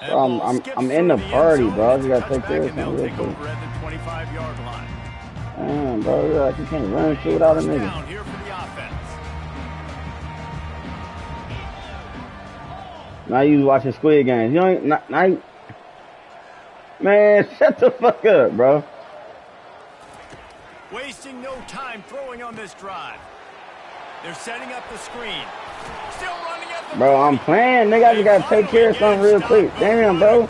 Bro, I'm in the party, bro. I just gotta take care of something real quick. Over at the 25-yard line. Damn, bro, you're like you can't run shit without a nigga. Down here for the offense. Now you watching Squid Games. You ain't now you, man, shut the fuck up, bro. Wasting no time throwing on this drive. They're setting up the screen. Still running at the Bro, I'm playing, nigga. I just gotta take care of something real quick. Damn, bro.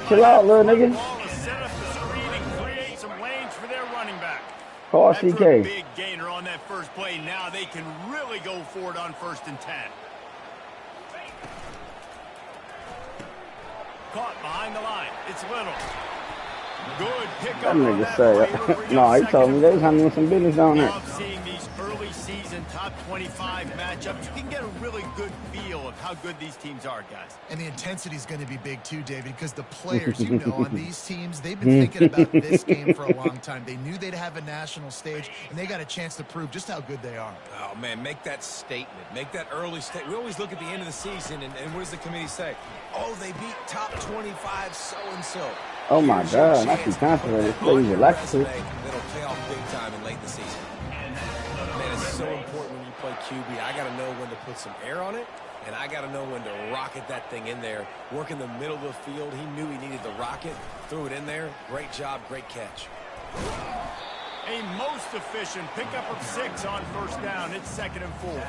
Chill out, little nigga. Set up the screen and create some lanes for their running back. Call After CK. a big gainer on that first play, now they can really go for it on 1st and 10. Caught behind the line. It's Little. Good pickup. That nigga say, no, he told me they was handling some business down there. Love seeing these early season top 25 matchups. You can get a really good feel of how good these teams are, guys. And the intensity is going to be big too, David, because the players, you know, on these teams, they've been thinking about this game for a long time. They knew they'd have a national stage, and they got a chance to prove just how good they are. Oh, man, make that statement. Make that early statement. We always look at the end of the season, and what does the committee say? Oh, they beat top 25 so-and-so. Oh, my God. I see confident. This plays electric. That'll pay off big time in late in the season. Man, it's so important when you play QB. I got to know when to put some air on it, and I got to know when to rocket that thing in there. Work in the middle of the field. He knew he needed the rocket. Threw it in there. Great job. Great catch. A most efficient pickup of 6 on 1st down. It's 2nd and 4.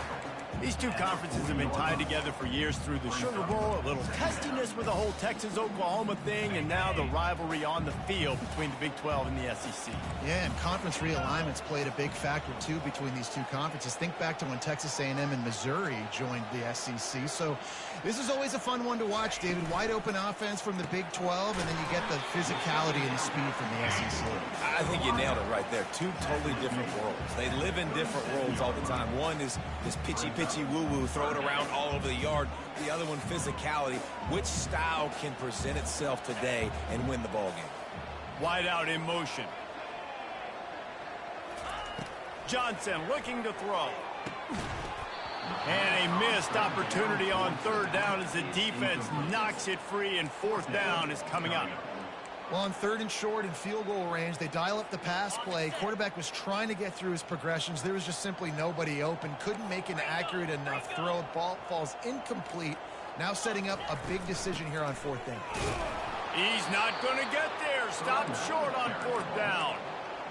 These two conferences have been tied together for years through the Sugar Bowl, a little testiness with the whole Texas-Oklahoma thing, and now the rivalry on the field between the Big 12 and the SEC. Yeah, and conference realignments played a big factor, too, between these two conferences. Think back to when Texas A&M and Missouri joined the SEC. So this is always a fun one to watch, David. Wide open offense from the Big 12, and then you get the physicality and the speed from the SEC. I think you nailed it right there. Two totally different worlds. They live in different worlds all the time. One is this pitchy woo-woo, throw it around all over the yard. The other one, physicality. Which style can present itself today and win the ball game? Wide out in motion. Johnson looking to throw. And a missed opportunity on 3rd down as the defense knocks it free, and 4th down is coming up. Well, on 3rd and short and field goal range, they dial up the pass play. Quarterback was trying to get through his progressions. There was just simply nobody open. Couldn't make an accurate enough throw. Ball falls incomplete. Now setting up a big decision here on 4th down. He's not going to get there. Stop short on 4th down.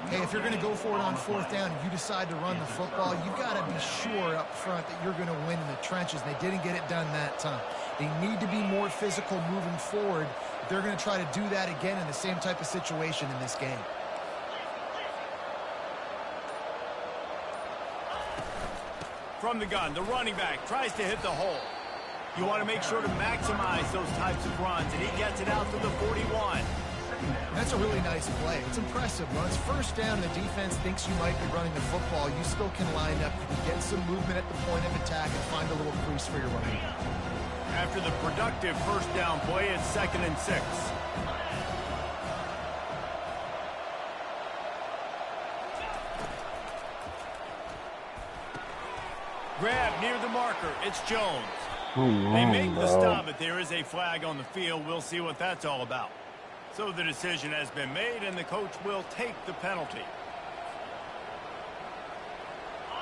Hey, if you're going to go for it on 4th down and you decide to run the football, you've got to be sure up front that you're going to win in the trenches. And they didn't get it done that time. They need to be more physical moving forward. They're going to try to do that again in the same type of situation in this game. From the gun, the running back tries to hit the hole. You want to make sure to maximize those types of runs, and he gets it out to the 41. That's a really nice play. It's impressive. When it's 1st down and the defense thinks you might be running the football, you still can line up. You can get some movement at the point of attack and find a little crease for your running. After the productive 1st down play, it's 2nd and 6. Grab near the marker. It's Jones. They make the stop, but there is a flag on the field. We'll see what that's all about. So the decision has been made, and the coach will take the penalty.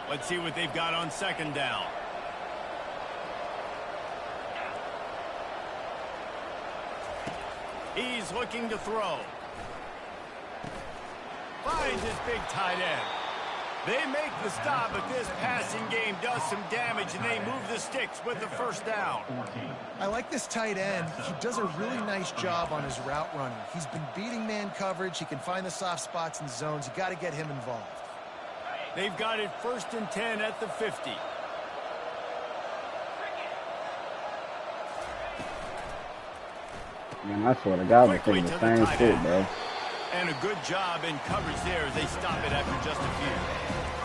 Let's see what they've got on 2nd down. He's looking to throw. Finds his big tight end. They make the stop, but this passing game does some damage, and they move the sticks with the 1st down. I like this tight end. He does a really nice job on his route running. He's been beating man coverage. He can find the soft spots and zones. You got to get him involved. They've got it 1st and 10 at the 50. Man, I swear to God, we're thinking the same shit, bro. And a good job in coverage there as they stop it after just a few.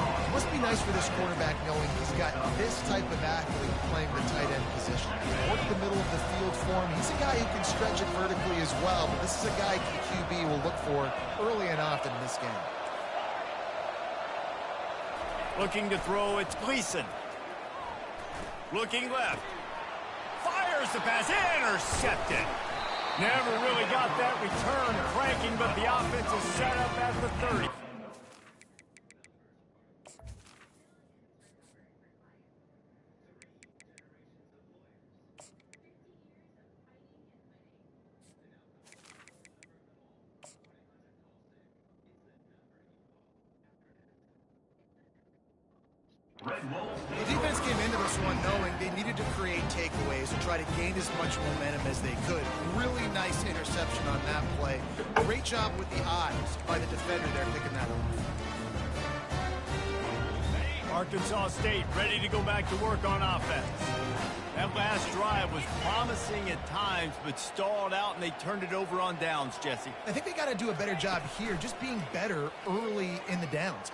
It must be nice for this quarterback knowing he's got this type of athlete playing the tight end position. Work the middle of the field for him. He's a guy who can stretch it vertically as well, but this is a guy the QB will look for early and often in this game. Looking to throw, it's Gleason. Looking left. Fires the pass, intercepted. Never really got that return cranking, but the offense is set up at the 30. The defense came into this one knowing they needed to create takeaways and try to gain as much momentum as they could. Really nice interception on that play. Great job with the eyes by the defender there picking that up. Arkansas State ready to go back to work on offense. That last drive was promising at times, but stalled out, and they turned it over on downs, Jesse. I think they got to do a better job here, just being better early in the downs.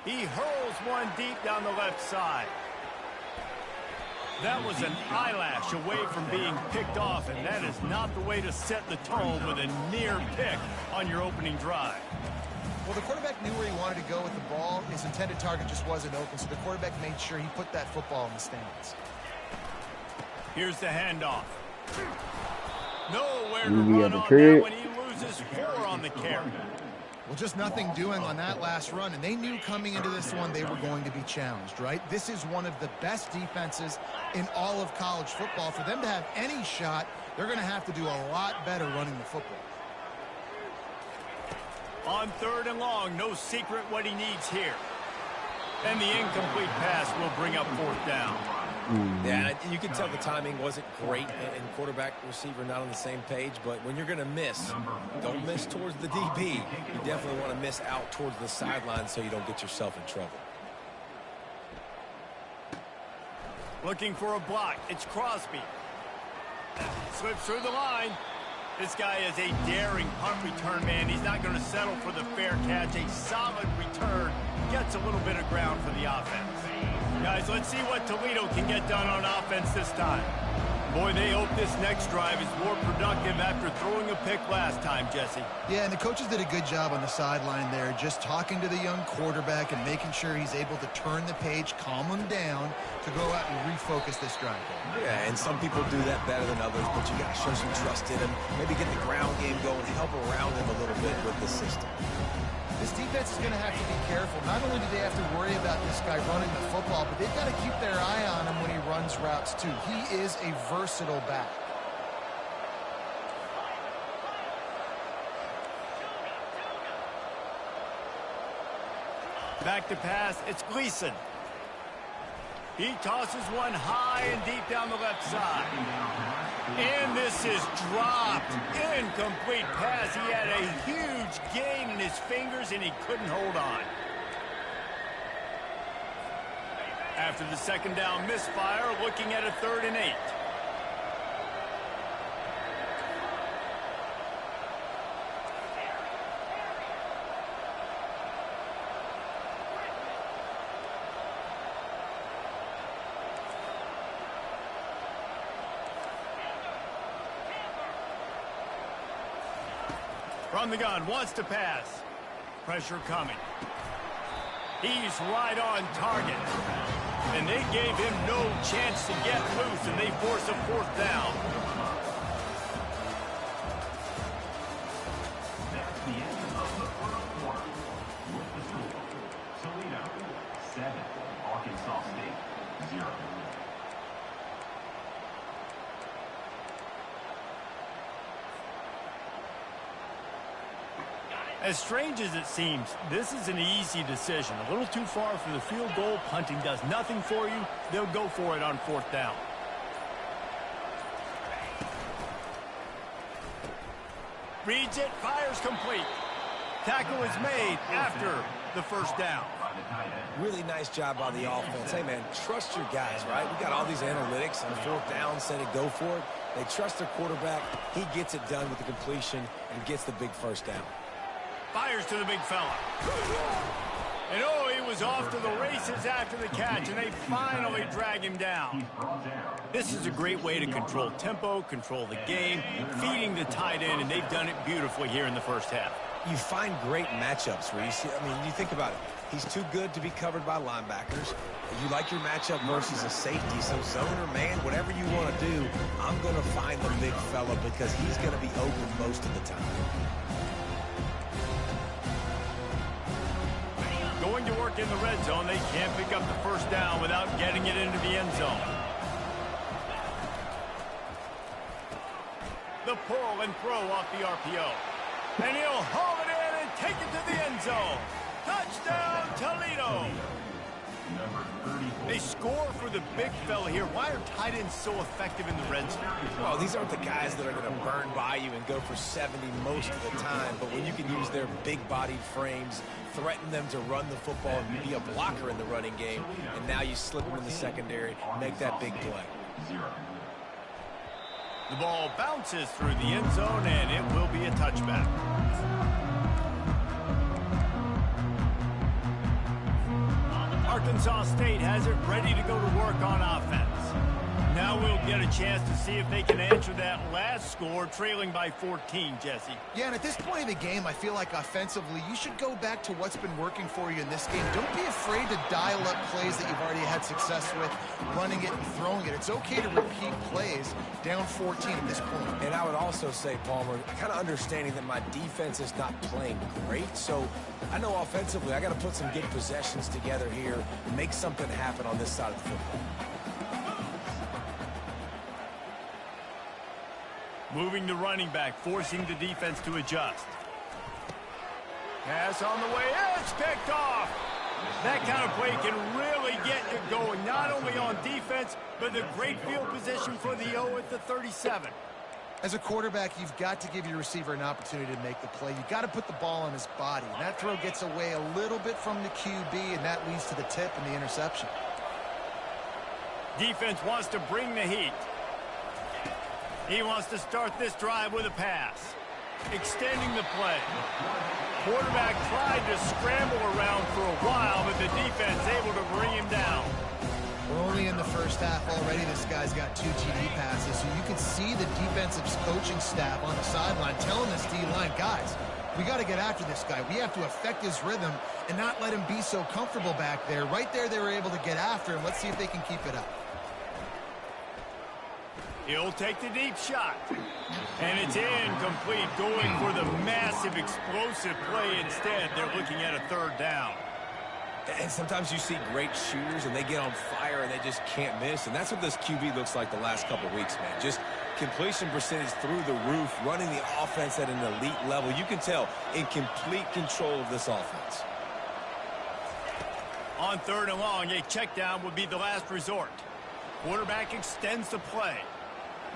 He hurls one deep down the left side. That was an eyelash away from being picked off, and that is not the way to set the tone with a near pick on your opening drive. Well, the quarterback knew where he wanted to go with the ball. His intended target just wasn't open, so the quarterback made sure he put that football in the stands. Here's the handoff. Nowhere to run on that when he loses 4 on the carry. Well, just nothing doing on that last run, and they knew coming into this one they were going to be challenged, right? This is one of the best defenses in all of college football. For them to have any shot, they're going to have to do a lot better running the football. On 3rd and long, no secret what he needs here. And the incomplete pass will bring up 4th down. Yeah, you can tell the timing wasn't great and quarterback receiver not on the same page, but when you're going to miss, don't miss towards the DB. You definitely want to miss out towards the sideline so you don't get yourself in trouble. Looking for a block. It's Crosby. Slips through the line. This guy is a daring punt return man. He's not going to settle for the fair catch. A solid return. Gets a little bit of ground for the offense. Guys, let's see what Toledo can get done on offense this time. Boy, they hope this next drive is more productive after throwing a pick last time, Jesse. Yeah, and the coaches did a good job on the sideline there, just talking to the young quarterback and making sure he's able to turn the page, calm him down to go out and refocus this drive. Yeah, and some people do that better than others, but you got to show some trust in him, maybe get the ground game going, help around him a little bit with the system. This defense is going to have to be careful. Not only do they have to worry about this guy running the football, but they've got to keep their eye on him when he runs routes too. He is a versatile back. Back to pass, it's Gleason. He tosses one high and deep down the left side. And this is dropped. Incomplete pass. He had a huge gain in his fingers, and he couldn't hold on. After the 2nd down misfire, looking at a 3rd and 8. From the gun, wants to pass. Pressure coming. He's right on target. And they gave him no chance to get loose, and they force a 4th down. That's the end of the 1st quarter. With the score, Toledo 7, Arkansas State 0. As strange as it seems, this is an easy decision. A little too far for the field goal. Punting does nothing for you. They'll go for it on 4th down. Reads it, fires complete. Tackle is made after the 1st down. Really nice job by the offense. Hey, man, trust your guys, right? We got all these analytics on 4th down, said it, go for it. They trust their quarterback. He gets it done with the completion and gets the big 1st down. Fires to the big fella. And oh, he was off to the races after the catch, and they finally drag him down. This is a great way to control tempo, control the game, feeding the tight end, and they've done it beautifully here in the 1st half. you find great matchups where you see, I mean, you think about it. He's too good to be covered by linebackers. You like your matchup versus a safety, so zone or man, whatever you want to do, I'm going to find the big fella because he's going to be open most of the time. Going to work in the red zone, they can't pick up the first down without getting it into the end zone. The pull and throw off the RPO. And he'll haul it in and take it to the end zone. Touchdown, Toledo. They score for the big fella here. Why are tight ends so effective in the red zone? Well, these aren't the guys that are going to burn by you and go for 70 most of the time, but when you can use their big-bodied frames, threaten them to run the football and be a blocker in the running game, and now you slip them in the secondary, make that big play. The ball bounces through the end zone, and it will be a touchback. Arkansas State has it ready to go to work on offense. Now we'll get a chance to see if they can answer that last score, trailing by 14, Jesse. Yeah, and at this point in the game, I feel like offensively, you should go back to what's been working for you in this game. Don't be afraid to dial up plays that you've already had success with, running it and throwing it. It's okay to repeat plays down 14 at this point. And I would also say, Palmer, kind of understanding that my defense is not playing great, so I know offensively I got to put some good possessions together here, make something happen on this side of the football. Moving the running back, forcing the defense to adjust. Pass on the way, it's picked off. That kind of play can really get you going, not only on defense, but the great field position for the O at the 37. As a quarterback, you've got to give your receiver an opportunity to make the play. You've got to put the ball on his body. And that throw gets away a little bit from the QB, and that leads to the tip and the interception. Defense wants to bring the heat. He wants to start this drive with a pass. Extending the play. Quarterback tried to scramble around for a while, but the defense able to bring him down. We're only in the first half already. This guy's got 2 TD passes, so you can see the defensive coaching staff on the sideline telling this D-line, guys, we got to get after this guy. We have to affect his rhythm and not let him be so comfortable back there. Right there, they were able to get after him. Let's see if they can keep it up. He'll take the deep shot. And it's incomplete, going for the massive explosive play instead. They're looking at a third down. And sometimes you see great shooters and they get on fire and they just can't miss. And that's what this QB looks like the last couple of weeks, man. Just completion percentage through the roof, running the offense at an elite level. You can tell in complete control of this offense. On third and long, a check down would be the last resort. Quarterback extends the play.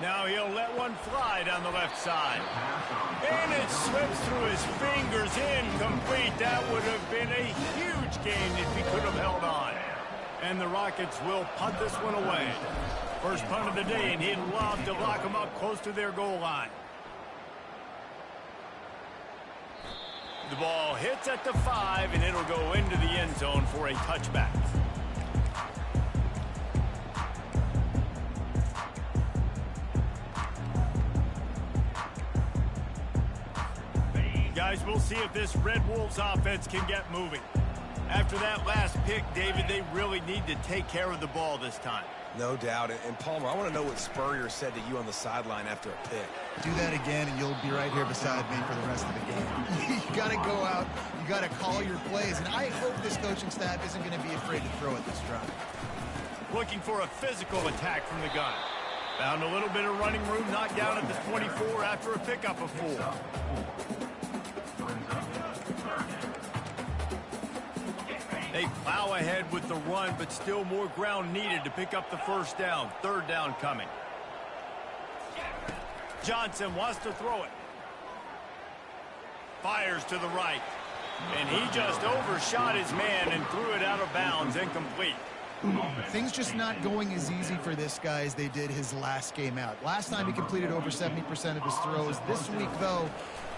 Now he'll let one fly down the left side. And it slips through his fingers, incomplete. That would have been a huge gain if he could have held on. And the Rockets will punt this one away. First punt of the day, and he'd love to lock them up close to their goal line. The ball hits at the 5, and it'll go into the end zone for a touchback. Guys, we'll see if this Red Wolves offense can get moving. After that last pick, David, they really need to take care of the ball this time. No doubt. And Palmer, I want to know what Spurrier said to you on the sideline after a pick. Do that again, and you'll be right here beside me for the rest of the game. You got to go out. You got to call your plays. And I hope this coaching staff isn't going to be afraid to throw at this drive. Looking for a physical attack from the gun. Found a little bit of running room, knocked down at the 24 after a pickup of 4. They plow ahead with the run, but still more ground needed to pick up the first down. Third down coming. Johnson wants to throw it. Fires to the right. And he just overshot his man and threw it out of bounds, incomplete. Things just not going as easy for this guy as they did his last game out. Last time he completed over 70% of his throws. This week, though,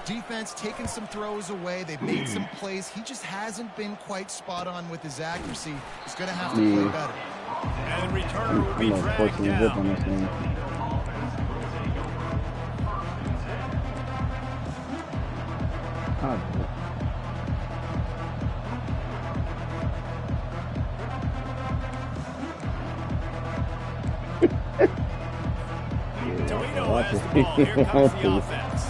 defense taking some throws away. They've made some plays. He just hasn't been quite spot on with his accuracy. He's going to have to play better. And the returner will be dragged down. Toledo has the ball. Here comes the offense.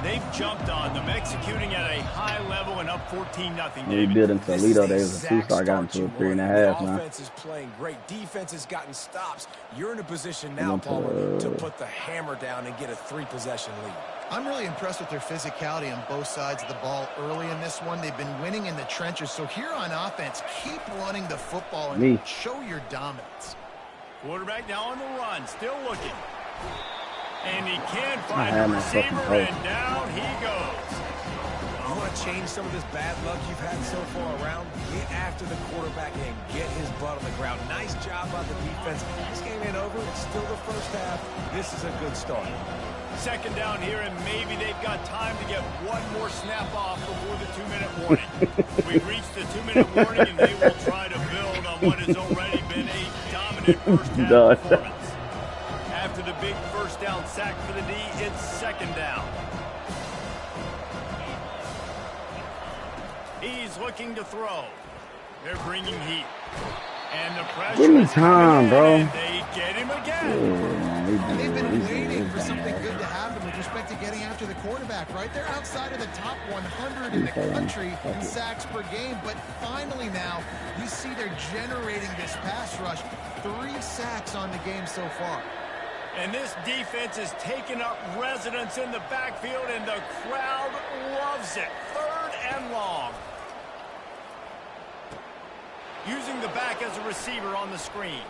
They've jumped on them, executing at a high level and up 14-0. We built in Toledo. They was a 2-star, got into a 3.5 now. Offense is playing great. Defense has gotten stops. You're in a position now, Palmer, to put the hammer down and get a 3-possession lead. I'm really impressed with their physicality on both sides of the ball early in this one. They've been winning in the trenches. So here on offense, keep running the football and show your dominance. Quarterback now on the run, still looking. And he can't find the receiver, and down he goes. You want to change some of this bad luck you've had so far around? Get after the quarterback and get his butt on the ground. Nice job by the defense. This game ain't over. It's still the first half. This is a good start. Second down here, and maybe they've got time to get one more snap off before the 2-minute warning. We've reached the 2-minute warning, and they will try to build on what has already been a dominant first half performance. After the big first down sack for the D, it's second down. He's looking to throw. They're bringing heat. And the pressure give me time, bro. And they get him again. And they've been waiting for something good to happen with respect to getting after the quarterback, right? They're outside of the top 100 in the country in sacks per game, but finally now you see they're generating this pass rush. 3 sacks on the game so far. And this defense has taken up residence in the backfield, and the crowd loves it. 3rd and long. Using the back as a receiver on the screen.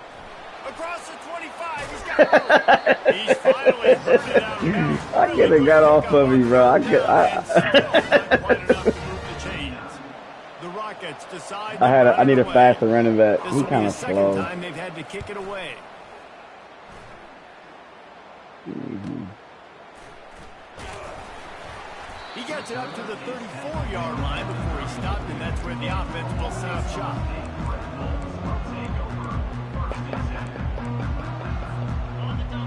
Across the 25, he's got it. He's finally hurt it out of bounds. I could have got off of me, bro. Not quite enough to move the chains. The Rockets decide I need a faster running back. This He will kind be of the second slow. time they've had to kick it away. He gets it up to the 34-yard line before he stopped, and that's where the offense will set up shop.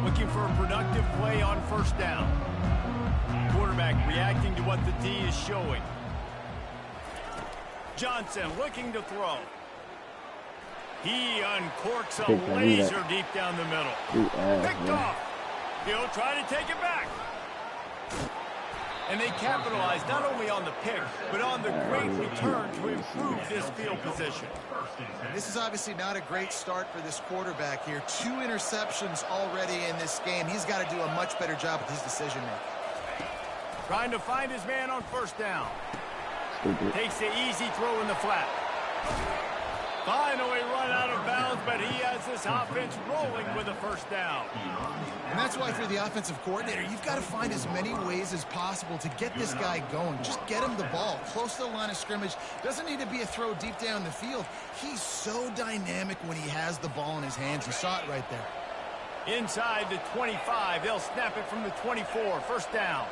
Looking for a productive play on first down. Quarterback reacting to what the D is showing. Johnson looking to throw. He uncorks a laser deep down the middle. Picked off. He'll try to take it back. And they capitalize not only on the pick, but on the great return to improve this field position. This is obviously not a great start for this quarterback here. 2 interceptions already in this game. He's got to do a much better job with his decision-making. Trying to find his man on first down. Takes the easy throw in the flat. Finally run out of bounds, but he has this offense rolling with a first down. And that's why, for the offensive coordinator, you've got to find as many ways as possible to get this guy going. Just get him the ball close to the line of scrimmage. Doesn't need to be a throw deep down the field. He's so dynamic when he has the ball in his hands. You saw it right there. Inside the 25, they'll snap it from the 24. First down.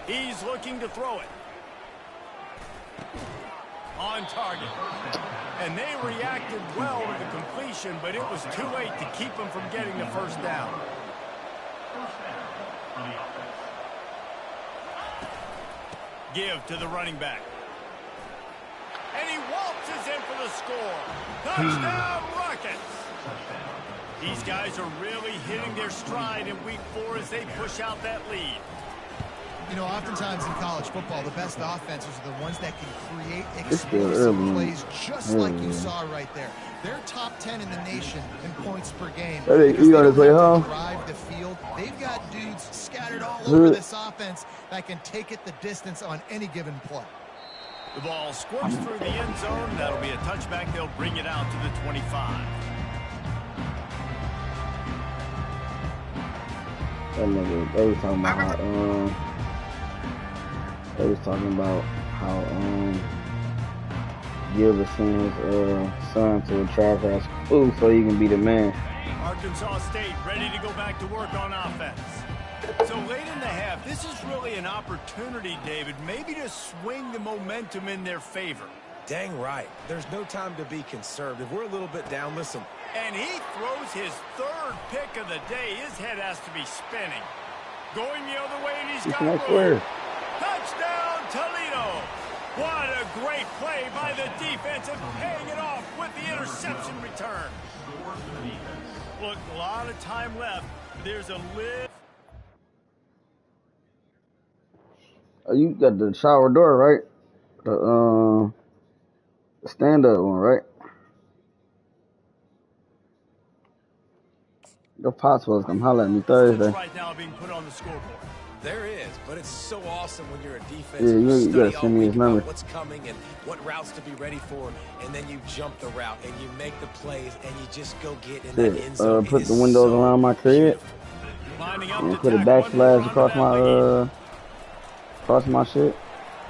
He's looking to throw it. On target. And they reacted well to the completion, but it was too late to keep them from getting the first down. Give to the running back. And he waltzes in for the score. Touchdown, Rockets! These guys are really hitting their stride in week 4 as they push out that lead. You know, oftentimes in college football, the best offenses are the ones that can create explosive plays, just like you saw right there. They're top 10 in the nation in points per game. You got to play home. Drive the field. They've got dudes scattered all over this offense that can take it the distance on any given play. The ball squirts through the end zone. That'll be a touchback. They'll bring it out to the 25. They was talking about how, they was talking about how Gilbert sent his son to a Charter school so he can be the man. Arkansas State ready to go back to work on offense. So late in the half, this is really an opportunity, David, maybe to swing the momentum in their favor. Dang right. There's no time to be conservative. We're a little bit down. Listen. And he throws his third pick of the day. His head has to be spinning. Going the other way, and he's got room. Touchdown, Toledo. What a great play by the defense and paying it off with the interception return. Look, a lot of time left. There's a lift. You got the shower door, right? The stand-up one, right? The Pottsville's come holler at me Thursday. Right now being put on the scoreboard. There is, but it's so awesome when you're a defense. Yeah, you gotta send me his number. What's coming and what routes to be ready for, and then you jump the route and you make the plays and you just go get in that end zone. Put the windows around my crib. And put a backslash across my shit.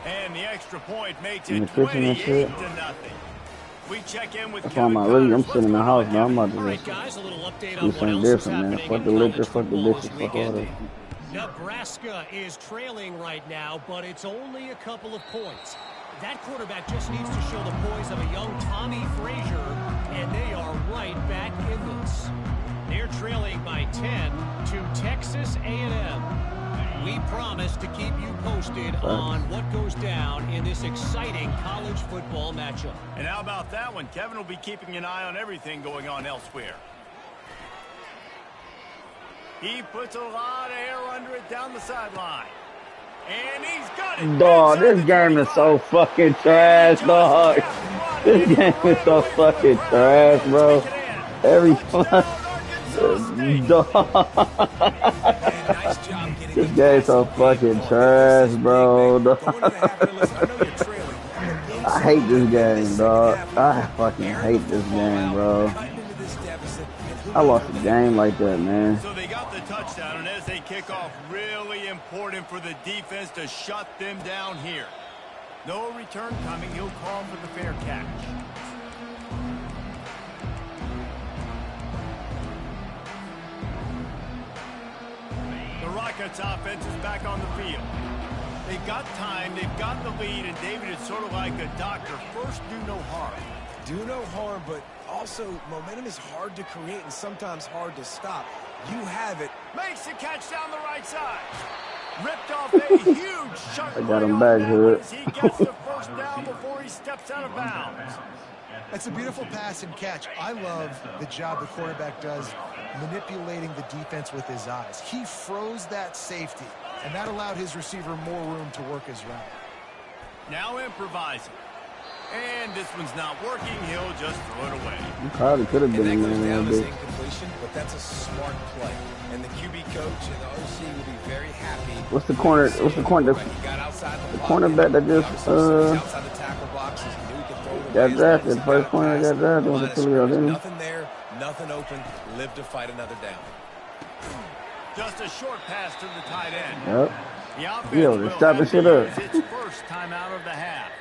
And the extra point makes in it the kitchen and shit. 28-0. We check in with That's why I'm sitting in the house now. I'm about to guys, a little update do on something what else is different, man. happening Fuck the in liquor, college fuck the football bitches, this fuck all that. weekend. Nebraska is trailing right now, but it's only a couple of points. That quarterback just needs to show the poise of a young Tommy Frazier, and they are right back in this. They're trailing by 10 to Texas A&M. We promise to keep you posted on what goes down in this exciting college football matchup. And how about that one? Kevin will be keeping an eye on everything going on elsewhere. He puts a lot of air under it down the sideline. And he's got it. Dog, this game is so fucking trash, dog. This game is so fucking trash, bro. Every this game's so fucking trash, bro. I hate this game, dog. I fucking hate this game, bro. I lost a game like that, man. So they got the touchdown, and as they kick off, really important for the defense to shut them down here. No return coming. He'll call for the fair catch. The Rockets offense is back on the field. They've got time, they've got the lead, and David is sort of like a doctor. First, do no harm. Do no harm, but also momentum is hard to create and sometimes hard to stop. You have it. Makes the catch down the right side. Ripped off a huge chunk. I got him back, Hood. He gets the first down before he steps out of bounds. That's a beautiful pass and catch. I love the job the quarterback does manipulating the defense with his eyes. He froze that safety, and that allowed his receiver more room to work his route. Now improvising. And this one's not working. He'll just throw it away. You probably could have been in there a little bit. Incompletion, but that's a smart play. And the QB coach and the OC will be very happy. What's the corner? What's the corner? The cornerback that just outside the tackle box. got drafted. The first corner that got drafted was the Toledo, didn't he? Nothing there, nothing open. Live to fight another down. Just a short pass to the tight end. Yep. The offense Yo, will they're stopping have shit to up. use its first time out of the half.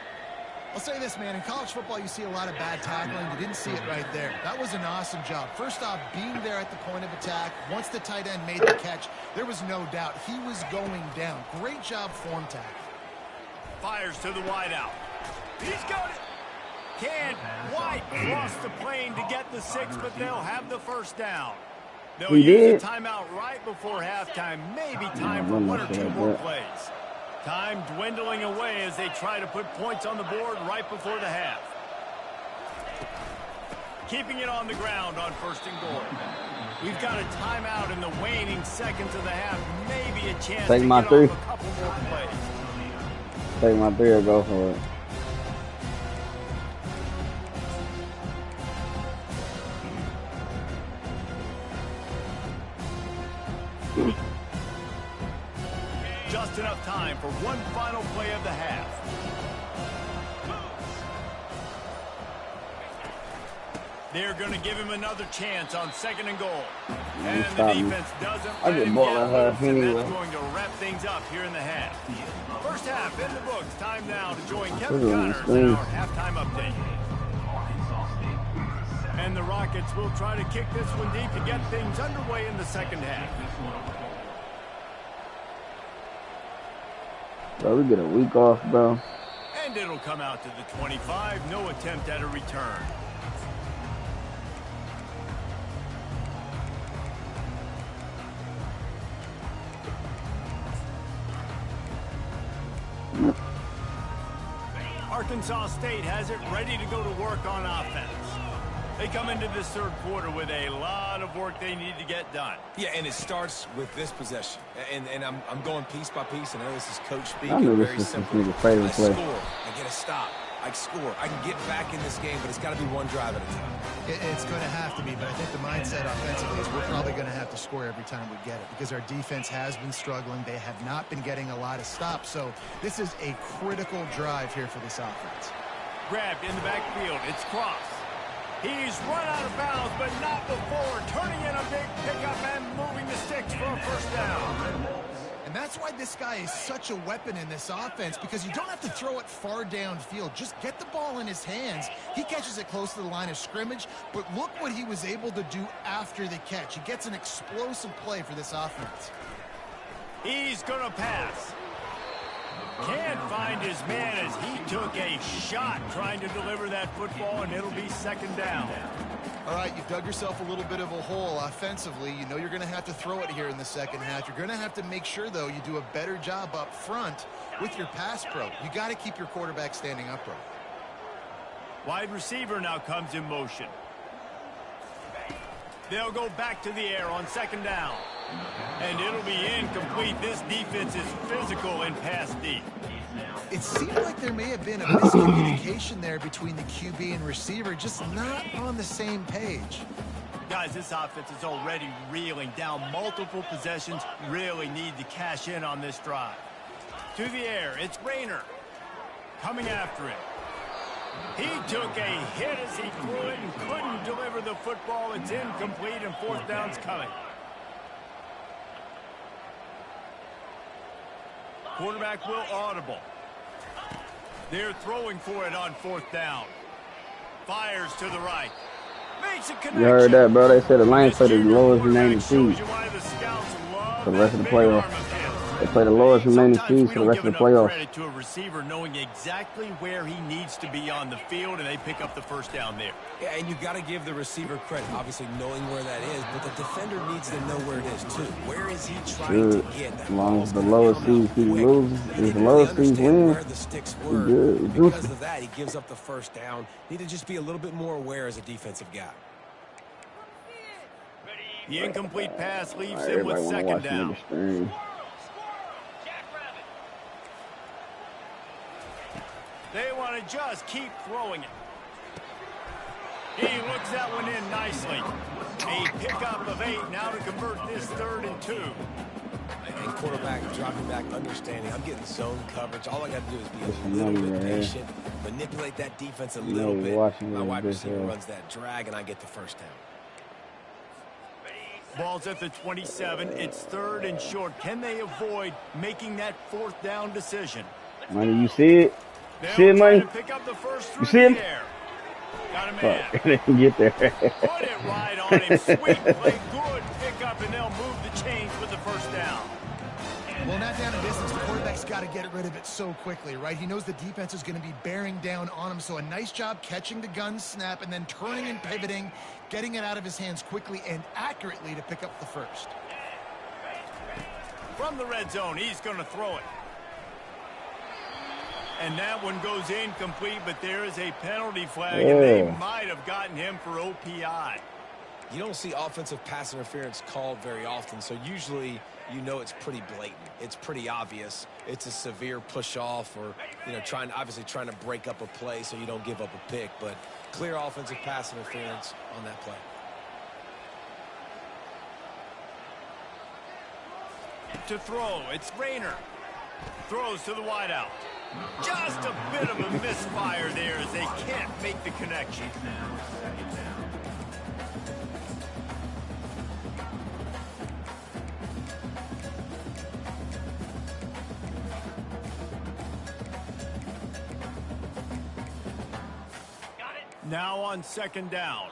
I'll say this, man. In college football, you see a lot of bad tackling. You didn't see it right there. That was an awesome job. First off, being there at the point of attack. Once the tight end made the catch, there was no doubt he was going down. Great job form tackle. Fires to the wideout. He's got it. Can White cross the plane to get the 6, but they'll have the first down. They'll use a timeout right before halftime. Maybe time for one or two more plays. Time dwindling away as they try to put points on the board right before the half. Keeping it on the ground on first and goal. We've got a timeout in the waning seconds of the half. Maybe a chance to get off a couple more plays. Take my 3 or go for it. Just enough time for one final play of the half. They're going to give him another chance on second and goal. And the defense doesn't let him get loose, and that's going to wrap things up here in the half. First half in the books. Time now to join Kevin Connors in our halftime update. And the Rockets will try to kick this one deep to get things underway in the second half. Bro, we get a week off, bro. And it'll come out to the 25. No attempt at a return. Arkansas State has it ready to go to work on offense. They come into this third quarter with a lot of work they need to get done. Yeah, and it starts with this possession. And I'm going piece by piece. I know this is coach speak. I knew Very this simple. was favorite I play. score. I get a stop. I score. I can get back in this game, but it's got to be one drive at a time. It's going to have to be, but I think the mindset offensively is we're probably going to have to score every time we get it because our defense has been struggling. They have not been getting a lot of stops, so this is a critical drive here for this offense. Grabbed in the backfield. It's Cross. He's run out of bounds, but not before turning in a big pickup and moving the sticks for a first down. And that's why this guy is such a weapon in this offense, because you don't have to throw it far downfield. Just get the ball in his hands. He catches it close to the line of scrimmage, but look what he was able to do after the catch. He gets an explosive play for this offense. He's going to pass. Can't find his man as he took a shot trying to deliver that football, and it'll be second down. All right, you've dug yourself a little bit of a hole offensively. You know you're going to have to throw it here in the second half. You're going to have to make sure, though, you do a better job up front with your pass pro. You got to keep your quarterback standing upright. Wide receiver now comes in motion. They'll go back to the air on second down. And it'll be incomplete. This defense is physical in pass deep. It seemed like there may have been a miscommunication there between the QB and receiver, just not on the same page. Guys, this offense is already reeling down multiple possessions. Really need to cash in on this drive. To the air, it's Rayner coming after it. He took a hit as he threw it and couldn't deliver the football. It's incomplete and fourth down's coming. Quarterback will audible. They're throwing for it on fourth down. Fires to the right. Makes a connection. You heard that, bro? They said the Lions play the lowest remaining seeds for the rest of the playoffs. They play the lowest remaining seeds for the rest of the playoffs. Credit to a receiver knowing exactly where he needs to be on the field, and they pick up the first down there. Yeah, and you got to give the receiver credit, obviously knowing where that is, but the defender needs to know where it is too. Where is he trying to get that? As long as the lowest seeds he loses, if the lowest seeds win, where the sticks were. good. Because of that, he gives up the first down. Need to just be a little bit more aware as a defensive guy. The incomplete pass leaves him with second down. They want to just keep throwing it. He looks that one in nicely. A pickup of 8 now to convert this 3rd and 2. And quarterback dropping back, understanding. I'm getting zone coverage. All I got to do is be a little bit patient, manipulate that defense a little bit. My wide receiver runs that drag, and I get the first down. Ball's at the 27. It's 3rd and short. Can they avoid making that 4th down decision? Money, you see it? See it, Money? You see him? Got a man. They can get there. Put it right on him. Sweet play. Good pickup, and they'll move the chains with the first down. Well, not down in distance. The quarterback's got to get rid of it so quickly, right? He knows the defense is going to be bearing down on him, so a nice job catching the gun snap and then turning and pivoting, getting it out of his hands quickly and accurately to pick up the first. From the red zone, he's going to throw it. And that one goes incomplete, but there is a penalty flag, and they might have gotten him for OPI. You don't see offensive pass interference called very often, so usually you know it's pretty blatant. It's pretty obvious. It's a severe push-off or, you know, trying to break up a play so you don't give up a pick, but clear offensive pass interference on that play. To throw, it's Rayner. Throws to the wideout. Just a bit of a misfire there as they can't make the connection. Now on second down.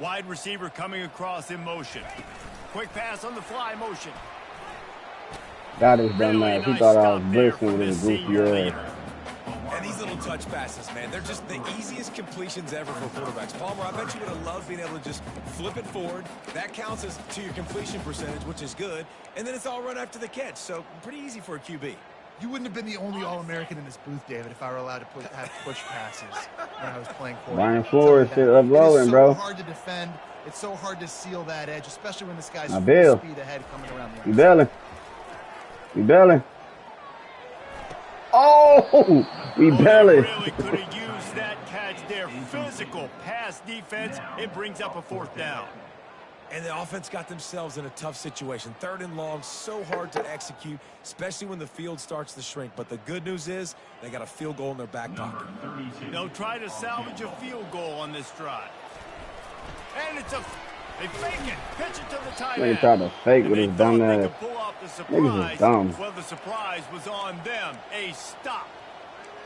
Wide receiver coming across in motion. Quick pass on the fly motion. Got his dumb ass. He thought I was blitzing with his goofy ass. And these little touch passes, man, they're just the easiest completions ever for quarterbacks. Palmer, I bet you would have loved being able to just flip it forward. That counts as to your completion percentage, which is good. And then it's all run after the catch. So pretty easy for a QB. You wouldn't have been the only All-American in this booth, David, if I were allowed to have push passes when I was playing quarterback. Brian Flores still uploading, bro. It's so hard to defend. It's so hard to seal that edge, especially when this guy's full speed ahead coming around the outside. You belling. You belling. Oh, we belling. Really could have used that catch there. Physical pass defense. It brings up a 4th down. And the offense got themselves in a tough situation. 3rd and long, so hard to execute, especially when the field starts to shrink. But the good news is they got a field goal in their back pocket. They'll try to salvage a field goal on this drive. And it's a... They fake it. Pitch it to the tight end. They tried to fake with his dumb ass. Niggas is dumb. Well, the surprise was on them. A stop.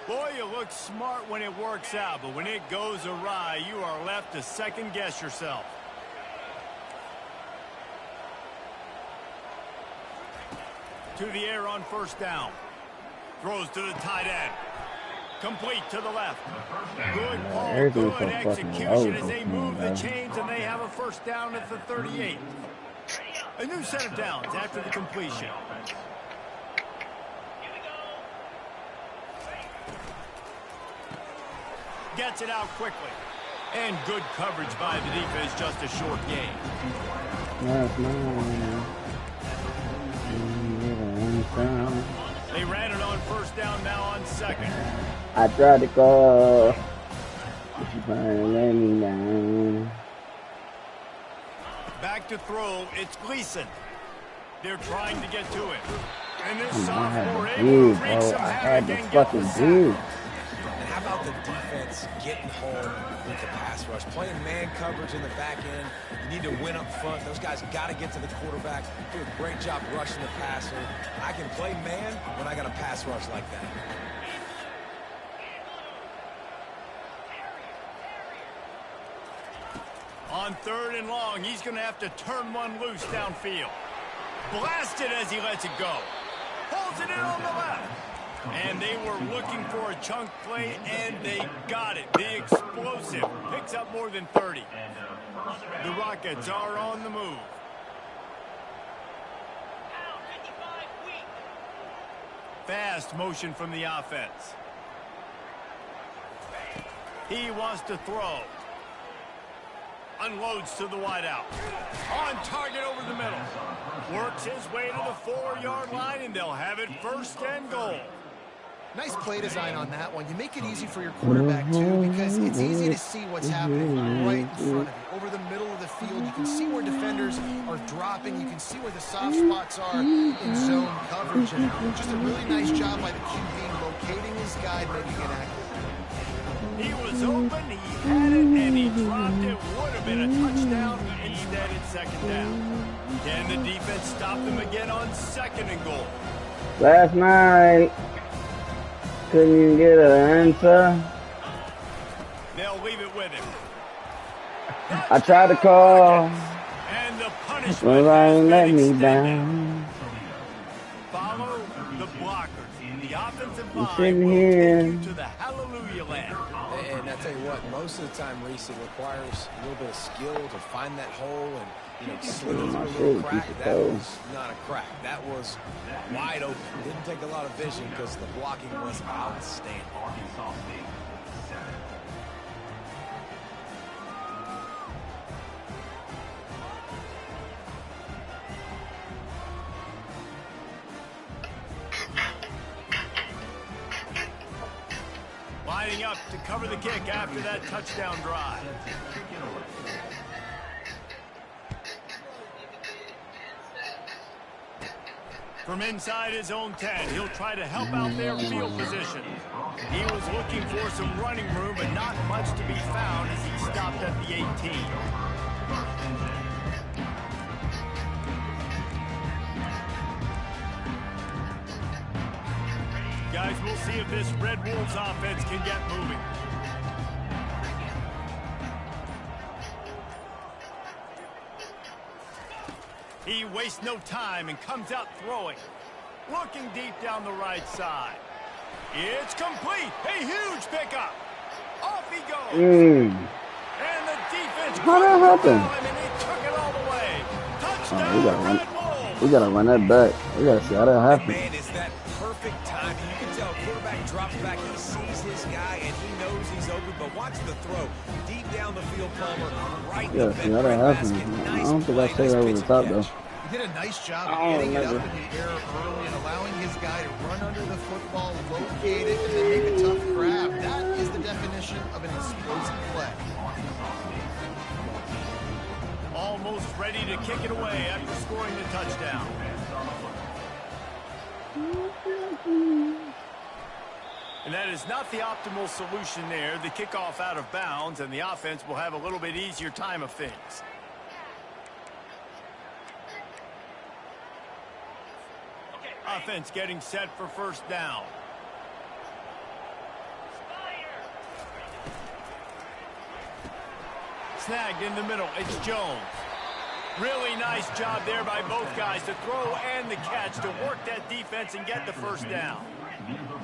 Boy, you look smart when it works out, but when it goes awry, you are left to second-guess yourself. To the air on 1st down. Throws to the tight end. Complete to the left. Good ball, good execution as they move the chains, and they have a 1st down at the 38. A new set of downs after the completion. Gets it out quickly. And good coverage by the defense, just a short gain. They ran it on 1st down, now on 2nd. I tried to call, but you finally let me down. Back to throw, it's Gleason. They're trying to get to it. And this sophomore able to wreak some havoc and get the sack. And how about the defense getting home with the pass rush? Playing man coverage in the back end. You need to win up front. Those guys got to get to the quarterback. Do a great job rushing the passer. I can play man when I got a pass rush like that. On 3rd and long, he's going to have to turn one loose downfield. Blasted as he lets it go. Holds it in on the left. And they were looking for a chunk play, and they got it. The explosive picks up more than 30. The Rockets are on the move. Fast motion from the offense. He wants to throw. Unloads to the wideout. On target over the middle. Works his way to the 4-yard line, and they'll have it 1st and goal. Nice play design on that one. You make it easy for your quarterback, too, because it's easy to see what's happening right in front of you. Over the middle of the field, you can see where defenders are dropping. You can see where the soft spots are in zone coverage. And just a really nice job by the QB locating his guy, making it accurate. He was open, he had it, and he dropped it. Would have been a touchdown. Instead, it's 2nd down. Can the defense stop them again on 2nd and goal? Last night, couldn't even get an answer. They'll leave it with him. I tried to call, And the punishment but I ain't let me extended. down. Follow the blockers. The offensive I'm line sitting will here. take you to the hallelujah land. And I tell you what, most of the time, Reese, it requires a little bit of skill to find that hole and, slip it through a little crack. That was not a crack. That was wide open. Didn't take a lot of vision because the blocking was outstanding. Arkansas State, 7. Lining up to cover the kick after that touchdown drive. From inside his own 10, he'll try to help out their field position. He was looking for some running room, but not much to be found as he stopped at the 18. Guys, we'll see if this Red Wolves offense can get moving. He wastes no time and comes out throwing. Looking deep down the right side. It's complete. A huge pickup. Off he goes. And the defense. How that happen? And he took it all the way. Touchdown, Red Bulls. We gotta run that back. We gotta see how that happens. Man, is that perfect timing. You can tell quarterback drops back. He sees his guy, and he knows he's open. But watch the throw. Deep down the field, Palmer. Right in the See how that happens. I don't think I say that over the top, though. He did a nice job of getting it up in the air early and allowing his guy to run under the football, locate it, and then make a tough grab. That is the definition of an explosive play. Almost ready to kick it away after scoring the touchdown. And that is not the optimal solution there. The kickoff out of bounds, and the offense will have a little bit easier time of things. Offense getting set for first down. Snagged in the middle. It's Jones. Really nice job there by both guys to throw and the catch to work that defense and get the first down.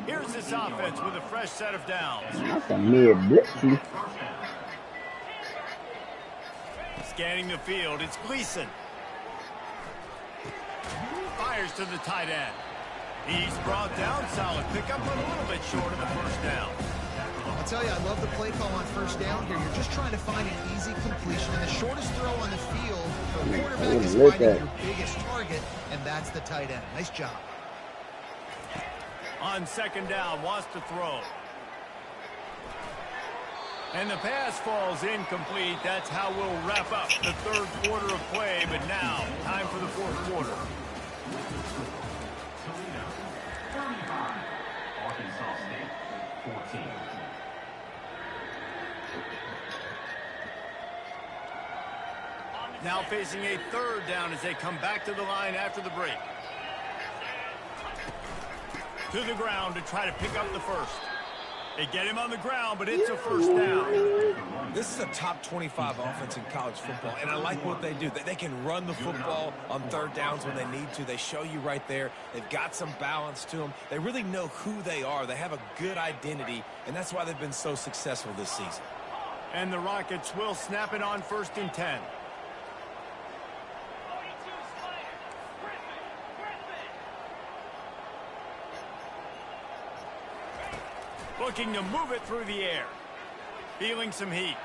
Here's this offense with a fresh set of downs. That's a mid-blitzy. Scanning the field. It's Gleason. Fires to the tight end. He's brought down. Solid pickup, but a little bit short of the first down. I'll tell you, I love the play call on first down here. You're just trying to find an easy completion. And the shortest throw on the field, the quarterback is finding your biggest target, and that's the tight end. Nice job. On second down, wants to throw. And the pass falls incomplete. That's how we'll wrap up the third quarter of play. But now, time for the fourth quarter. Toledo, 35. Arkansas State, 14. Now facing a third down as they come back to the line after the break. To the ground to try to pick up the first. They get him on the ground, but it's a first down. This is a top 25 offense in college football, and I like what they do. They can run the football on third downs when they need to. They show you right there. They've got some balance to them. They really know who they are. They have a good identity, and that's why they've been so successful this season. And the Rockets will snap it on 1st and 10. Looking to move it through the air. Feeling some heat.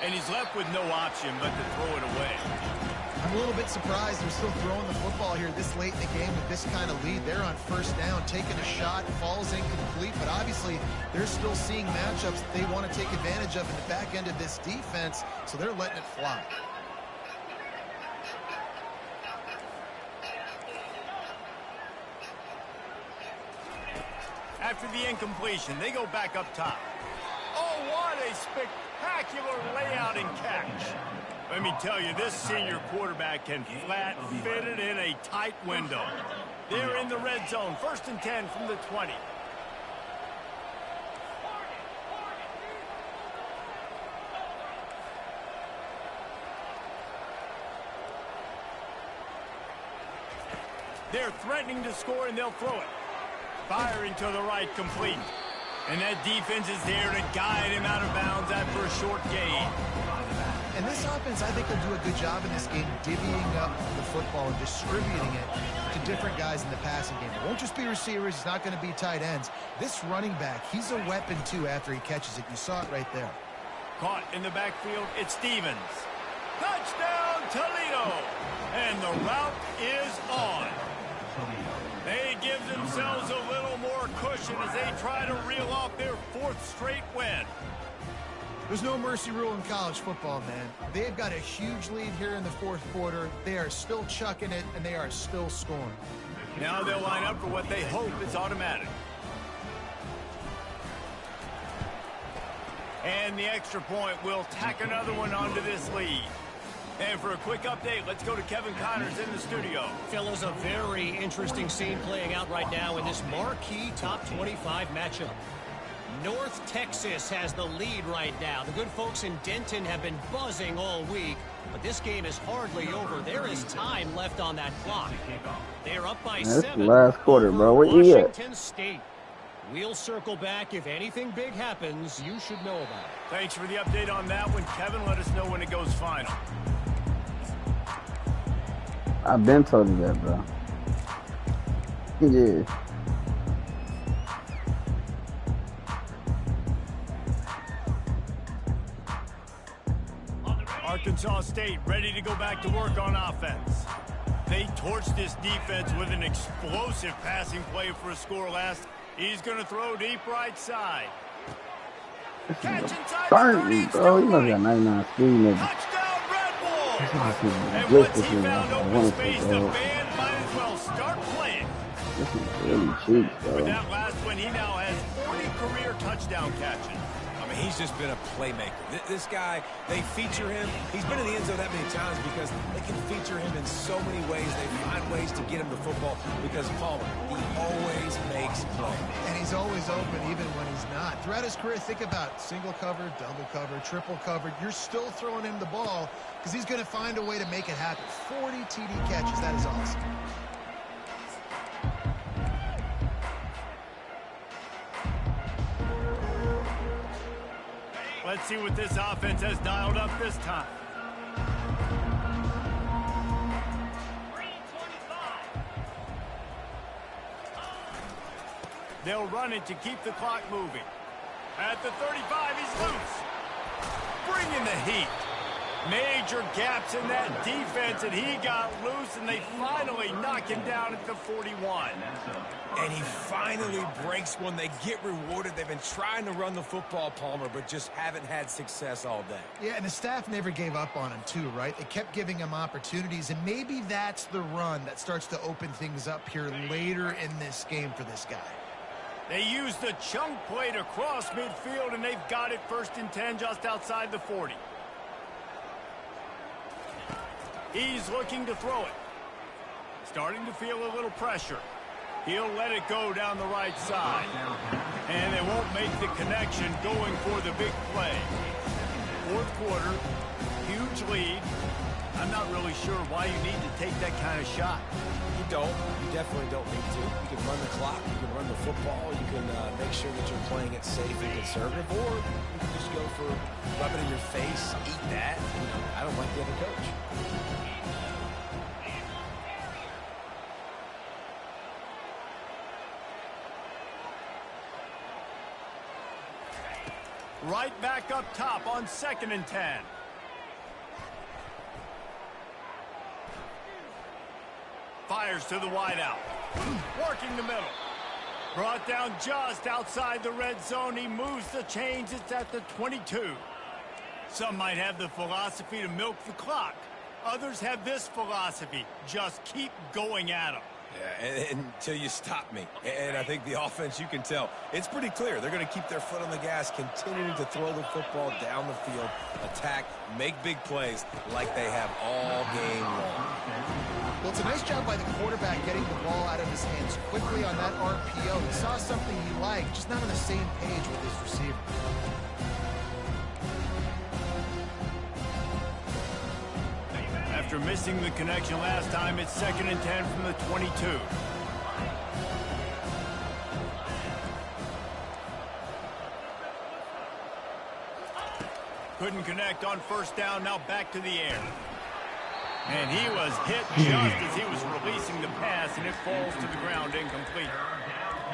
And he's left with no option but to throw it away. I'm a little bit surprised they're still throwing the football here this late in the game with this kind of lead. They're on first down, taking a shot, falls incomplete, but obviously they're still seeing matchups that they want to take advantage of in the back end of this defense, so they're letting it fly. After the incompletion, they go back up top. Oh, what a spectacular layout and catch. Let me tell you, this senior quarterback can flat fit it in a tight window. They're in the red zone, 1st and 10 from the 20. They're threatening to score, and they'll throw it. Firing to the right, complete. And that defense is there to guide him out of bounds after a short gain. And this offense, I think, will do a good job in this game divvying up the football and distributing it to different guys in the passing game. It won't just be receivers. It's not going to be tight ends. This running back, he's a weapon, too, after he catches it. You saw it right there. Caught in the backfield, it's Stevens. Touchdown, Toledo! And the route is on. They give themselves a little more cushion as they try to reel off their 4th straight win. There's no mercy rule in college football, man. They've got a huge lead here in the 4th quarter. They are still chucking it, and they are still scoring. Now they'll line up for what they hope is automatic. And the extra point will tack another one onto this lead. And for a quick update, let's go to Kevin Connors in the studio. Fellas, a very interesting scene playing out right now in this marquee top 25 matchup. North Texas has the lead right now. The good folks in Denton have been buzzing all week. But this game is hardly over. There is time left on that clock. They are up by That's 7. the last quarter, bro. Where you at? Washington State. We'll circle back. If anything big happens, you should know about it. Thanks for the update on that one, Kevin. Let us know when it goes final. I've been told you that, bro. Yeah. Arkansas State ready to go back to work on offense. They torched this defense with an explosive passing play for a score last. He's going to throw deep right side. Catch inside the 30, bro. You must got 99 speed, nigga. Touchdown, Red Bull! And Blitz once he this found nigga. open space, the band might as well start playing. This is really cheap, With bro. that last one, he now has 40 career touchdown catches. I mean, he's just been a playmaker. This guy, they feature him. He's been in the end zone that many times because they can feature him in so many ways. They find ways to get him the football because Palmer, he always makes plays. And he's always open even when he's not. Throughout his career, think about single cover, double cover, triple cover. You're still throwing him the ball because he's going to find a way to make it happen. 40 TD catches. That is awesome. Let's see what this offense has dialed up this time. They'll run it to keep the clock moving. At the 35, he's loose. Bringing the heat. Major gaps in that defense, and he got loose, and they finally knock him down at the 41. And he finally breaks one. They get rewarded. They've been trying to run the football, Palmer, but just haven't had success all day. Yeah, and the staff never gave up on him, too, right? They kept giving him opportunities, and maybe that's the run that starts to open things up here later in this game for this guy. They use the chunk play to cross midfield, and they've got it 1st and 10 just outside the 40. He's looking to throw it. Starting to feel a little pressure. He'll let it go down the right side. And they won't make the connection going for the big play. 4th quarter, huge lead. I'm not really sure why you need to take that kind of shot. You don't. You definitely don't need to. You can run the clock. You can run the football. You can make sure that you're playing it safe and conservative. Or you can just go for rub it in your face, eat that. I don't like the other coach. Right back up top on 2nd and 10. Fires to the wideout. Working the middle. Brought down just outside the red zone. He moves the chains. It's at the 22. Some might have the philosophy to milk the clock. Others have this philosophy. Just keep going at them. Yeah, and until you stop me. And I think the offense, you can tell, it's pretty clear. They're going to keep their foot on the gas, continuing to throw the football down the field, attack, make big plays like they have all game long. Well, it's a nice job by the quarterback getting the ball out of his hands quickly on that RPO. He saw something he liked, just not on the same page with his receiver. After missing the connection last time, it's 2nd and 10 from the 22. Couldn't connect on 1st down, now back to the air. And he was hit just as he was releasing the pass, and it falls to the ground incomplete.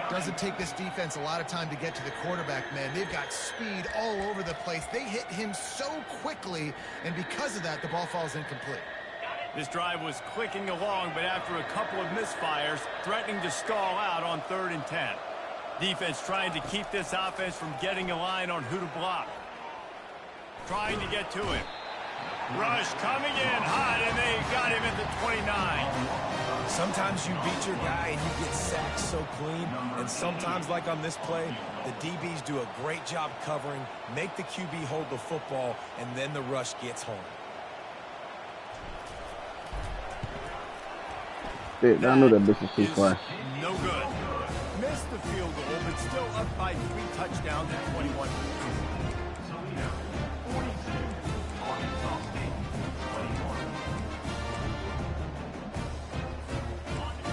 Doesn't take this defense a lot of time to get to the quarterback, man. They've got speed all over the place. They hit him so quickly, and because of that, the ball falls incomplete. This drive was clicking along, but after a couple of misfires, threatening to stall out on 3rd and 10. Defense trying to keep this offense from getting a line on who to block. Trying to get to him. Rush coming in hot, and they got him at the 29. Sometimes you beat your guy and you get sacked so clean, and sometimes, like on this play, the DBs do a great job covering, make the QB hold the football, and then the rush gets home. Shit, I know that bitch is too far. No good. Missed the field goal, but still up by 3 touchdowns at 21.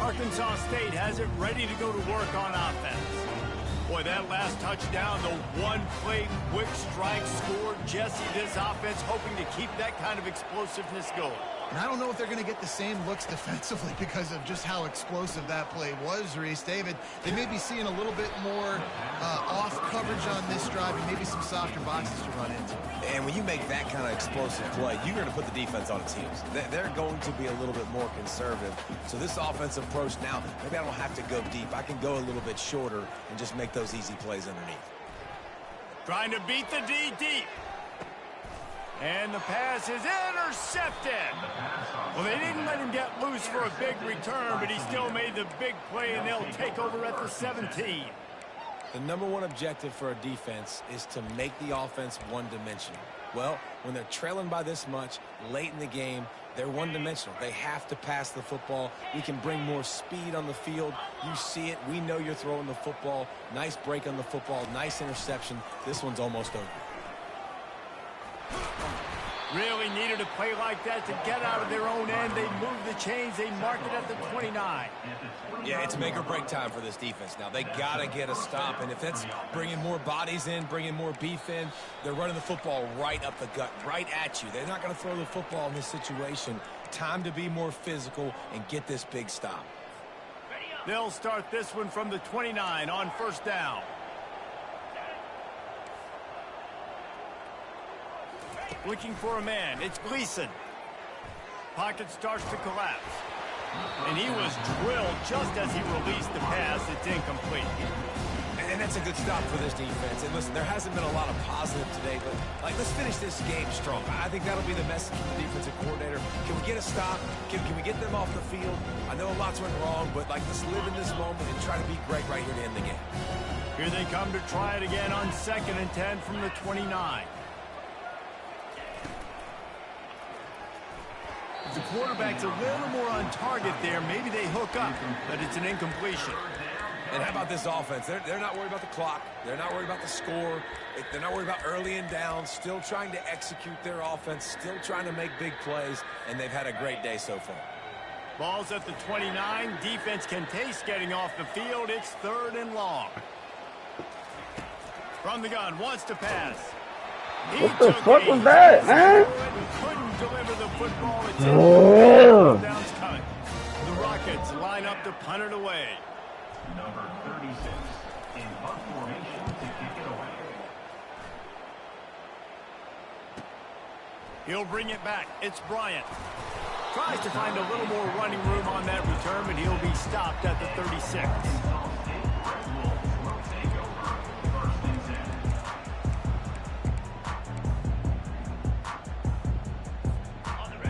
Arkansas State has it ready to go to work on offense. Boy, that last touchdown, the one-play quick strike scored. Jesse, this offense hoping to keep that kind of explosiveness going. And I don't know if they're going to get the same looks defensively because of just how explosive that play was, Reese. David, they may be seeing a little bit more off coverage on this drive and maybe some softer boxes to run into. And when you make that kind of explosive play, you're going to put the defense on its heels. They're going to be a little bit more conservative. So this offensive approach now, maybe I don't have to go deep. I can go a little bit shorter and just make those easy plays underneath. Trying to beat the D deep. And the pass is intercepted. Well, they didn't let him get loose for a big return, but he still made the big play, and they'll take over at the 17. The number one objective for a defense is to make the offense one-dimensional. Well, when they're trailing by this much late in the game, they're one-dimensional. They have to pass the football. We can bring more speed on the field. You see it. We know you're throwing the football. Nice break on the football. Nice interception. This one's almost over. Really needed a play like that to get out of their own end. They move the chains. They mark it at the 29. Yeah, it's make or break time for this defense now. They got to get a stop, and if that's bringing more bodies in, bringing more beef in, they're running the football right up the gut, right at you. They're not going to throw the football in this situation. Time to be more physical and get this big stop. They'll start this one from the 29 on first down. Looking for a man. It's Gleason. Pocket starts to collapse. And he was drilled just as he released the pass. It's incomplete. And that's a good stop for this defense. And listen, there hasn't been a lot of positive today, but let's finish this game strong. I think that'll be the message from the defensive coordinator. Can we get a stop? Can we get them off the field? I know lots went wrong, but let's live in this moment and try to beat Greg right here to end the game. Here they come to try it again on 2nd and 10 from the 29. The quarterback's a little more on target there. Maybe they hook up, but it's an incompletion. And how about this offense? They're not worried about the clock. They're not worried about the score. They're not worried about early and down. Still trying to execute their offense. Still trying to make big plays. And they've had a great day so far. Ball's at the 29. Defense can taste getting off the field. It's 3rd and long. From the gun, wants to pass. What the fuck was that, man? Couldn't deliver the football. It's downs coming. The Rockets line up to punt it away. Number 36 in punt formation to kick it away. He'll bring it back. It's Bryant. Tries to find a little more running room on that return, but he'll be stopped at the 36.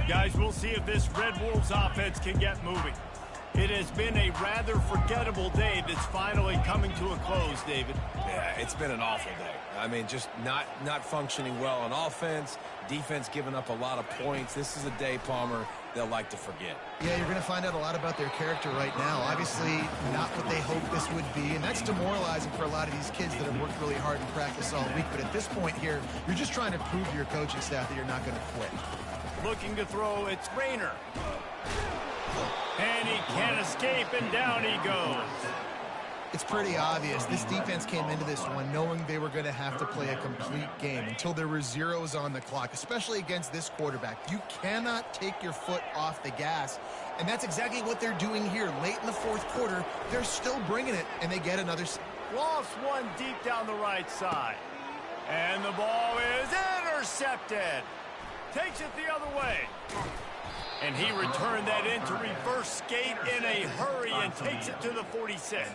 Guys, we'll see if this Red Wolves offense can get moving. It has been a rather forgettable day that's finally coming to a close, David. Yeah, it's been an awful day. I mean, just not functioning well on offense, defense giving up a lot of points. This is a day, Palmer, they'll like to forget. Yeah, you're going to find out a lot about their character right now. Obviously, not what they hoped this would be, and that's demoralizing for a lot of these kids that have worked really hard in practice all week. But at this point here, you're just trying to prove to your coaching staff that you're not going to quit. Looking to throw, it's Rayner. And he can't escape, and down he goes. It's pretty obvious. This defense came into this one knowing they were going to have to play a complete game until there were zeros on the clock, especially against this quarterback. You cannot take your foot off the gas, and that's exactly what they're doing here. Late in the 4th quarter, they're still bringing it, and they get another. Lost one deep down the right side. And the ball is intercepted. Takes it the other way. And he returned that into reverse skate in a hurry and takes it to the 46.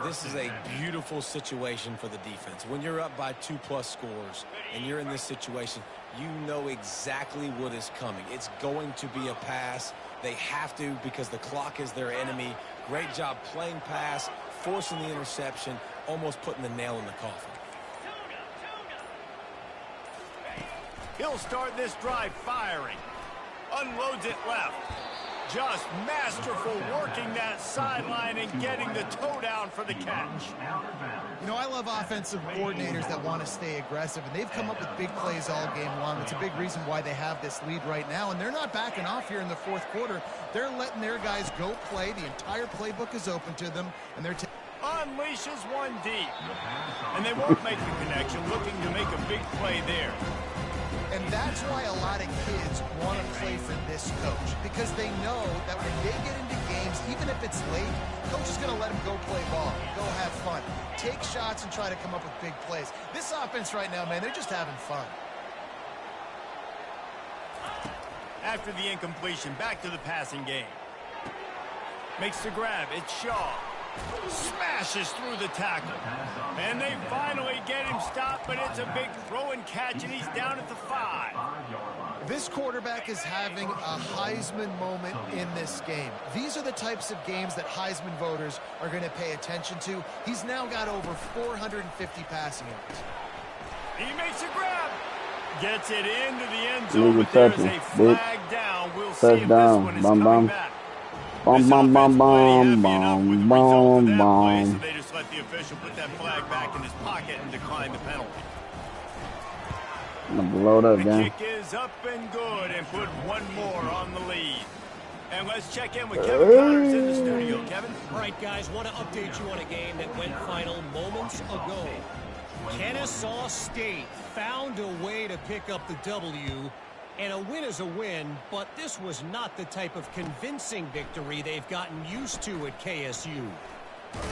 This is a beautiful situation for the defense. When you're up by 2+ scores and you're in this situation, you know exactly what is coming. It's going to be a pass. They have to because the clock is their enemy. Great job playing pass, forcing the interception, almost putting the nail in the coffin. He'll start this drive firing. Unloads it left. just masterful working that sideline and getting the toe down for the catch. You know, I love offensive coordinators that want to stay aggressive, and they've come up with big plays all game long. It's a big reason why they have this lead right now, and they're not backing off here in the fourth quarter. They're letting their guys go play. The entire playbook is open to them, and they're unleashes one deep. And they won't make the connection, looking to make a big play there. And that's why a lot of kids want to play for this coach, because they know that when they get into games, even if it's late, coach is going to let them go play ball, go have fun, take shots and try to come up with big plays. This offense right now, man, they're just having fun. After the incompletion, back to the passing game. Makes the grab. It's Shaw. Smashes through the tackle. And they finally get him stopped, but it's a big throw and catch, and he's down at the 5. This quarterback is having a Heisman moment in this game. These are the types of games that Heisman voters are going to pay attention to. He's now got over 450 passing yards. He makes a grab. Gets it into the end zone, but there's a flag down. We'll see if this one is coming back. Bum, bum, bum, bum, bum, bum, bum. So they just let the official put that flag back in his pocket and decline the penalty. I'm gonna blow it up, The man. kick is up and good and put one more on the lead. And let's check in with Kevin Connors in the studio. Kevin? All right, guys, want to update you on a game that went final moments ago. Kennesaw State found a way to pick up the W. And a win is a win, but this was not the type of convincing victory they've gotten used to at KSU.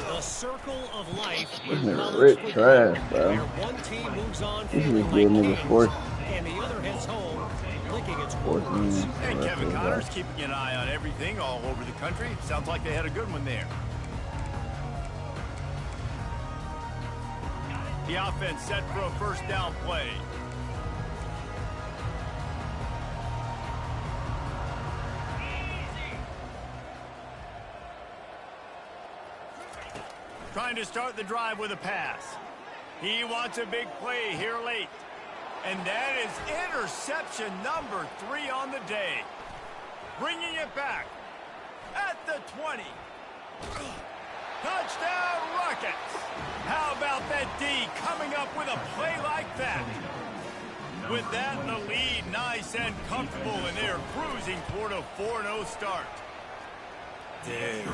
The circle of life in college football, trash, bro. where one team moves on This is feeling a like good nigga kings, force. and the other heads home licking its Force wounds. me. And Kevin Connors keeping an eye on everything all over the country. Sounds like they had a good one there. The offense set for a first down play. Trying to start the drive with a pass. He wants a big play here late. And that is interception number 3 on the day. Bringing it back at the 20. Touchdown Rockets. How about that D coming up with a play like that? With that in the lead, nice and comfortable, and they're cruising toward a 4-0 start. Dude,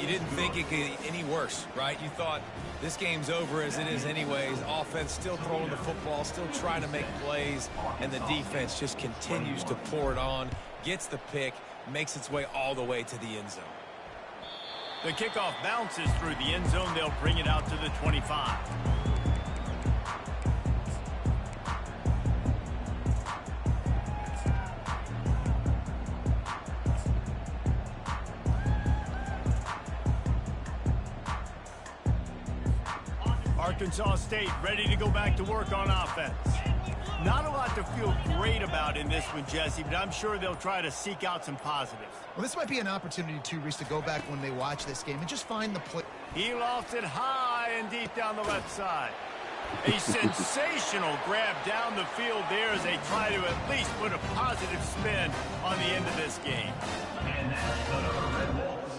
you didn't think it could get any worse, right? You thought this game's over as it is anyways. Offense still throwing the football, still trying to make plays, and the defense just continues to pour it on, gets the pick, makes its way all the way to the end zone. The kickoff bounces through the end zone. They'll bring it out to the 25. Arkansas State ready to go back to work on offense. Not a lot to feel great about in this one, Jesse, but I'm sure they'll try to seek out some positives. Well, this might be an opportunity, too, Reese, to go back when they watch this game and just find the play. He lofts it high and deep down the left side. A sensational grab down the field there as they try to at least put a positive spin on the end of this game. And that's the Red Wolves.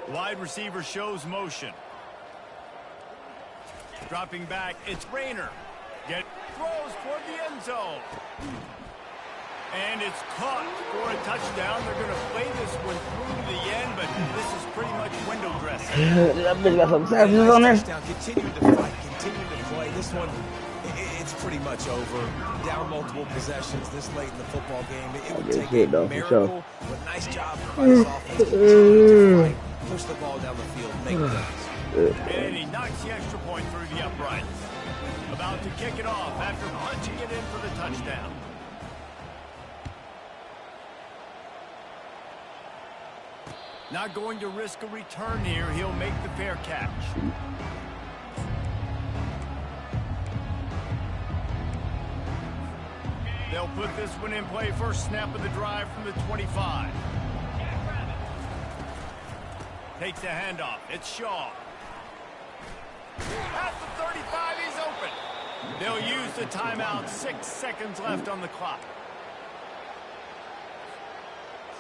Wide receiver shows motion. Dropping back, it's Rayner. Throws toward the end zone. And it's caught for a touchdown. They're going to play this one through to the end, but this is pretty much window dressing. That bitch got some savages on there. Touchdown, continue to fight, continue to play. This one, it's pretty much over. Down multiple possessions this late in the football game. It would Good take shit, a though, for miracle, sure. but nice job by this offense. Continue to fight, push the ball down the field, make plays. And he knocks the extra point through the uprights. About to kick it off after punching it in for the touchdown. Not going to risk a return here. He'll make the fair catch. They'll put this one in play. First snap of the drive from the 25. Takes the handoff. It's Shaw. At the 35, he's open. They'll use the timeout. 6 seconds left on the clock.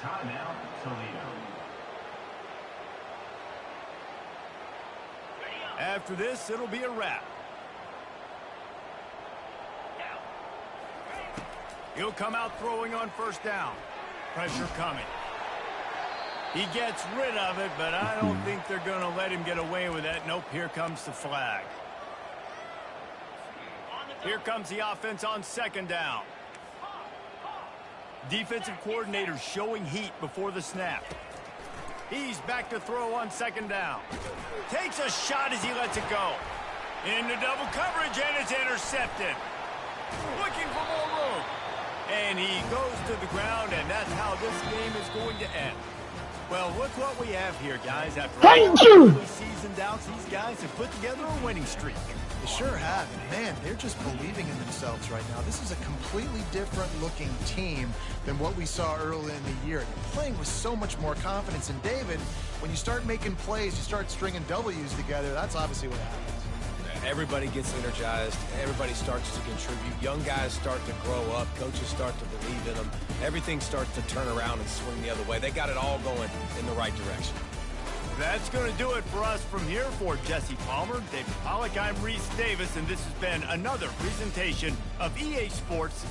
Timeout, Toledo. After this, it'll be a wrap. He'll come out throwing on first down. Pressure coming. He gets rid of it, but I don't think they're going to let him get away with that. Nope, here comes the flag. Here comes the offense on second down. Defensive coordinator showing heat before the snap. He's back to throw on second down. Takes a shot as he lets it go. Into double coverage, and it's intercepted. Looking for more room. And he goes to the ground, and that's how this game is going to end. Well, look what we have here, guys. After all the seasoned out, these guys have put together a winning streak. They sure have, and man, they're just believing in themselves right now. This is a completely different looking team than what we saw early in the year. They're playing with so much more confidence, and David, when you start making plays, you start stringing W's together, that's obviously what happens. Everybody gets energized. Everybody starts to contribute. Young guys start to grow up. Coaches start to believe in them. Everything starts to turn around and swing the other way. They got it all going in the right direction. That's going to do it for us from here. For Jesse Palmer, David Pollack, I'm Reese Davis, and this has been another presentation of EA Sports.